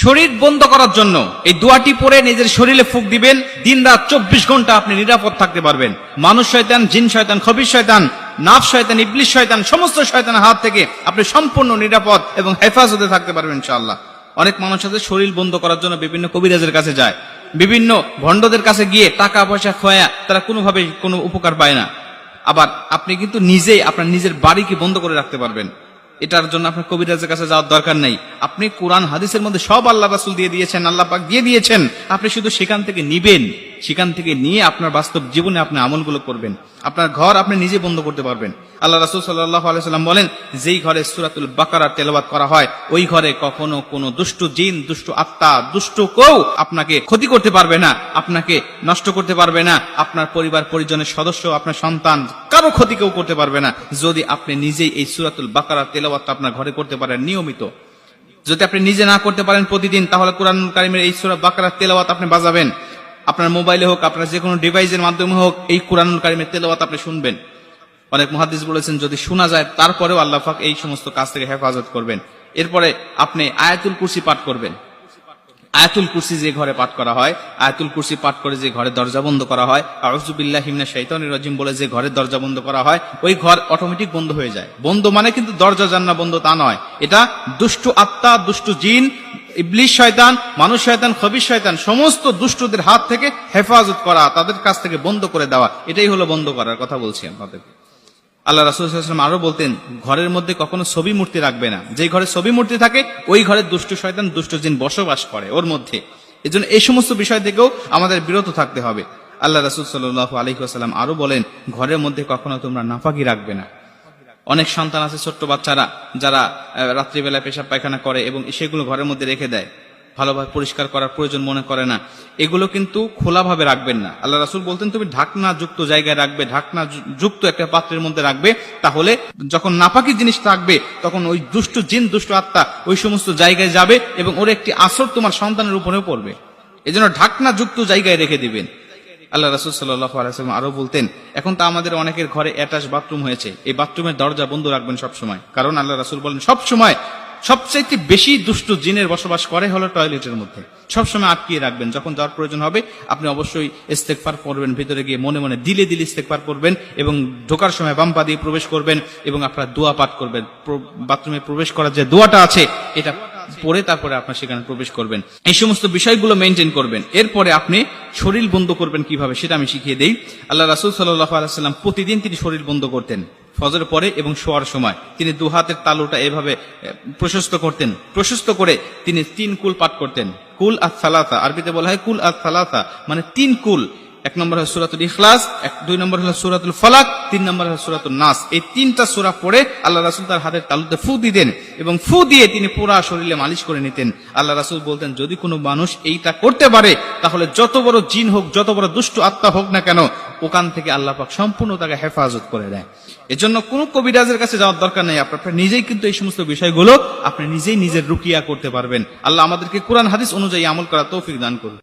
শরীর বন্ধ করার জন্য এই দোয়াটি পড়ে নিজের শরীরে ফুঁক দিবেন। দিন রাত 24 ঘন্টা আপনি নিরাপদ থাকতে পারবেন। মানুষ শয়তান, জিন শয়তান, খবিশ শয়তান, নাফস শয়তান, ইবলিশ শয়তান, সমস্ত শয়তানের হাত থেকে আপনি সম্পূর্ণ নিরাপদ এবং হেফাজতে থাকতে পারবেন ইনশাআল্লাহ। অনেক মানুষ আছে শরীর বন্ধ করার জন্য বিভিন্ন কবিরাজের কাছে যায়, বিভিন্ন ভণ্ডদের কাছে গিয়ে টাকা পয়সা খোয়া তারা কোনোভাবে কোনো উপকার পায় না। আবার আপনি কিন্তু নিজেই আপনার নিজের বাড়িকে বন্ধ করে রাখতে পারবেন। এটার জন্য আপনার কবিরাজের কাছে যাওয়ার দরকার নেই। আপনি কোরআন হাদিসের মধ্যে সব আল্লাহ রাসূল দিয়ে দিয়েছেন, আল্লাহ পাক দিয়ে দিয়েছেন। আপনি শুধু সেখান থেকে নিবেন, সেখান থেকে নিয়ে আপনার বাস্তব জীবনে আপনি আমলগুলো করবেন। আপনার ঘর আপনি নিজে বন্ধ করতে পারবেন। আল্লাহ রাসূল সাল্লাল্লাহু আলাইহি সাল্লাম বলেন, যেই ঘরে সূরাতুল বাকারা তেলাওয়াত করা হয় ওই ঘরে কখনো কোনো দুষ্ট জিন, দুষ্ট আত্মা, দুষ্ট কেউ আপনাকে ক্ষতি করতে পারবে না, আপনাকে নষ্ট করতে পারবে না। আপনার পরিবার পরিজনের সদস্য, আপনার সন্তান, কারো ক্ষতি কেউ করতে পারবে না যদি আপনি নিজেই এই সূরাতুল বাকারা তেলাওয়াতটা আপনার ঘরে করতে পারেন নিয়মিত। যদি আপনি নিজে না করতে পারেন প্রতিদিন, তাহলে কোরআনুল কারীমের এই সূরা বাকারা তেলাওয়াত আপনি বাজাবেন। আপনার মোবাইলে হোক, আপনার যে কোনো ডিভাইসের মাধ্যমে হোক, এই কোরআনুল কারীমের তেলাওয়াত আপনি শুনবেন। অনেক মুহাদ্দিস বলেছেন যদি শোনা যায় তারপরেও আল্লাহ পাক এই সমস্ত কাজ থেকে হেফাজত করবেন। এরপরে আপনি আয়াতুল কুরসি পাঠ করবেন। আয়াতুল কুরসি যে ঘরে পাঠ করা হয়, আয়াতুল কুরসি পাঠ করে যে ঘরে দরজা বন্ধ করা হয়, আউযু বিল্লাহি মিনাশ শাইতানির রাজিম বলে যে ঘরে দরজা বন্ধ করা হয়, ওই ঘর অটোমেটিক বন্ধ হয়ে যায়। বন্ধ মানে কিন্তু দরজা জান্না বন্ধ তা নয়, এটা দুষ্ট আত্মা, দুষ্ট জিন, ইবলিশ শয়তান, মানুষ শয়তান, খবিশ শয়তান, সমস্ত দুষ্টদের হাত থেকে হেফাজত করা, তাদের কাছ থেকে বন্ধ করে দেওয়া, এটাই হলো বন্ধ করার কথা বলছি আপনাদেরকে। আল্লাহ রাসূল সাল্লাল্লাহু আলাইহি ওয়াসাল্লাম আরো বলতেন, ঘরের মধ্যে কখনো ছবি মূর্তি রাখবে না। যে ঘরে ছবি মূর্তি থাকে ওই ঘরে দুষ্ট শয়তান, দুষ্ট জিন বসবাস করে ওর মধ্যে। এজন্য এই সমস্ত বিষয় থেকেও আমাদের বিরত থাকতে হবে। আল্লাহ রাসূল সাল্লাল্লাহু আলাইহি ওয়াসাল্লাম আরো বলেন, ঘরের মধ্যে কখনো তোমরা নাপাকি রাখবে না। অনেক সন্তান আছে, ছোট্ট বাচ্চারা, যারা রাত্রিবেলায় পেশাব পায়খানা করে এবং সেগুলো ঘরের মধ্যে রেখে দেয়, ভালোভাবে পরিষ্কার করার প্রয়োজন মনে করে না। এগুলো কিন্তু খোলাভাবে রাখবেন না। আল্লাহ রাসূল বলতেন তুমি ঢাকনা যুক্ত জায়গায় রাখবে, ঢাকনা যুক্ত একটা পাত্রের মধ্যে রাখবে। তাহলে যখন নাপাকি জিনিস থাকবে তখন ওই দুষ্ট জিন, দুষ্ট আত্মা ওই সমস্ত জায়গায় যাবে এবং ওর একটি আসর তোমার সন্তানের উপরেও পড়বে। এজন্য ঢাকনা যুক্ত জায়গায় রেখে দিবেন। আল্লাহ রাসূল সাল্লাল্লাহু আলাইহি ওয়াসাল্লাম আরো বলতেন, এখন তো আমাদের অনেকের ঘরে অ্যাটাচ বাথরুম হয়েছে, এই বাথরুমের দরজা বন্ধ রাখবেন সবসময়। কারণ আল্লাহ রাসূল বলেন সবসময় সবচাইতে বেশি দুষ্ট জিনের বসবাস করে হলো টয়লেটের মধ্যে। সবসময় আটকিয়ে রাখবেন। যখন যাওয়ার প্রয়োজন হবে আপনি অবশ্যই ইস্তেগফার করবেন, ভিতরে গিয়ে মনে মনে দিলে দিলে ইস্তেগফার করবেন এবং ঢোকার সময় বাম পা দিয়ে প্রবেশ করবেন এবং আপনার দোয়া পাঠ করবেন। বাথরুমে প্রবেশ করার যে দোয়াটা আছে এটা পরে তারপরে আপনার সেখানে প্রবেশ করবেন। এই সমস্ত বিষয়গুলো মেনটেন করবেন। এরপরে আপনি শরীর বন্ধ করবেন কিভাবে সেটা আমি শিখিয়ে দেই। আল্লাহ রাসূল সাল্লাল্লাহু আলাইহি ওয়াসাল্লাম প্রতিদিন তিনি শরীর বন্ধ করতেন। ফজরের পরে এবং শোয়ার সময় তিনি দু হাতের তালুটা এভাবে প্রশস্ত করতেন। প্রশস্ত করে তিনি 3 কুল পাঠ করতেন। কুল আস-সালাসা, আরবিতে বলা হয় কুল আস-সালাসা, মানে 3 কুল। 1 নম্বর হলো সূরাতুল ইখলাস, 2 নম্বর হলো সূরাতুল ফালাক, 3 নম্বর হলো সূরাতুন নাস। এই 3টা সূরা পড়ে আল্লাহ রাসূল তার হাতের তালুতে ফু দিতেন এবং ফু দিয়ে তিনি পুরো শরীরে মালিশ করে নিতেন। আল্লাহ রাসূল বলতেন যদি কোনো মানুষ এইটা করতে পারে তাহলে যত বড় জিন হোক, যত বড় দুষ্ট আত্মা হোক না কেন, ওখান থেকে আল্লাহ পাক সম্পূর্ণ তাকে হেফাজত করে দেয়। এজন্য কোন কবিরাজের কাছে যাওয়ার দরকার নেই। আপনার নিজেই কিন্তু এই সমস্ত বিষয়গুলো আপনি নিজেই নিজের রুকিয়া করতে পারবেন। আল্লাহ আমাদেরকে কোরআন হাদিস অনুযায়ী আমল করার তৌফিক দান করুন।